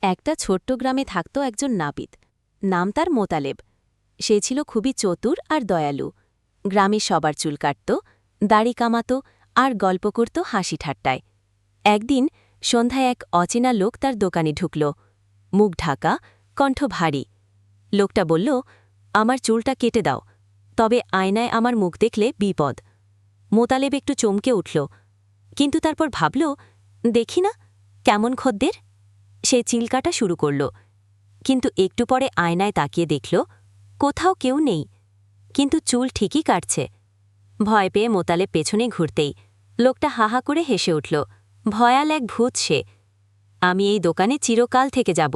একটা ছোট্ট গ্রামে থাকত একজন নাপিত। নাম তার মোতালেব। সে ছিল খুবই চতুর আর দয়ালু। গ্রামে সবার চুল কাটত, দাড়ি কামাত আর গল্প করত হাসি ঠাট্টায়। একদিন সন্ধ্যায় এক অচেনা লোক তার দোকানে ঢুকল। মুখ ঢাকা, কণ্ঠ ভারী। লোকটা বলল, আমার চুলটা কেটে দাও, তবে আয়নায় আমার মুখ দেখলে বিপদ। মোতালেব একটু চমকে উঠল, কিন্তু তারপর ভাবল, দেখি না কেমন খদ্দের। সে চিল কাটা শুরু করল, কিন্তু একটু পরে আয়নায় তাকিয়ে দেখল কোথাও কেউ নেই, কিন্তু চুল ঠিকই কাটছে। ভয় পেয়ে মোতালেব পেছনে ঘুরতেই লোকটা হাহা করে হেসে উঠল। ভয়াল এক ভূত সে। আমি এই দোকানে চিরকাল থেকে যাব,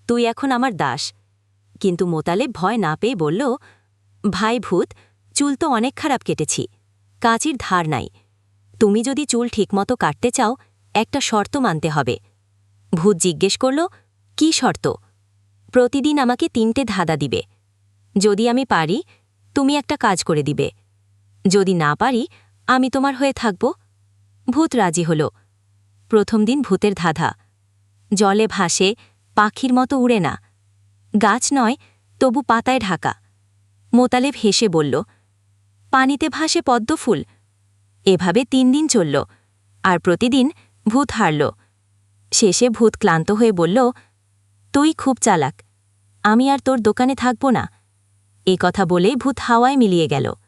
তুই এখন আমার দাস। কিন্তু মোতালেব ভয় না পেয়ে বলল, ভাই ভূত, চুল তো অনেক খারাপ কেটেছি, কাঁচির ধার নাই। তুমি যদি চুল ঠিকমতো কাটতে চাও, একটা শর্ত মানতে হবে। ভূত জিজ্ঞেস করল, কি শর্ত? প্রতিদিন আমাকে 3টে ধাঁধা দিবে। যদি আমি পারি, তুমি একটা কাজ করে দিবে। যদি না পারি, আমি তোমার হয়ে থাকব। ভূত রাজি হল। প্রথম দিন ভূতের ধাঁধা, জলে ভাসে, পাখির মতো উড়ে না, গাছ নয় তবু পাতায় ঢাকা। মোতালেব হেসে বলল, পানিতে ভাসে পদ্মফুল। এভাবে 3 দিন চলল, আর প্রতিদিন ভূত হারল। শেষে ভূত ক্লান্ত হয়ে বলল, তুই খুব চালাক, আমি আর তোর দোকানে থাকব না। এ কথা বলেই ভূত হাওয়ায় মিলিয়ে গেল।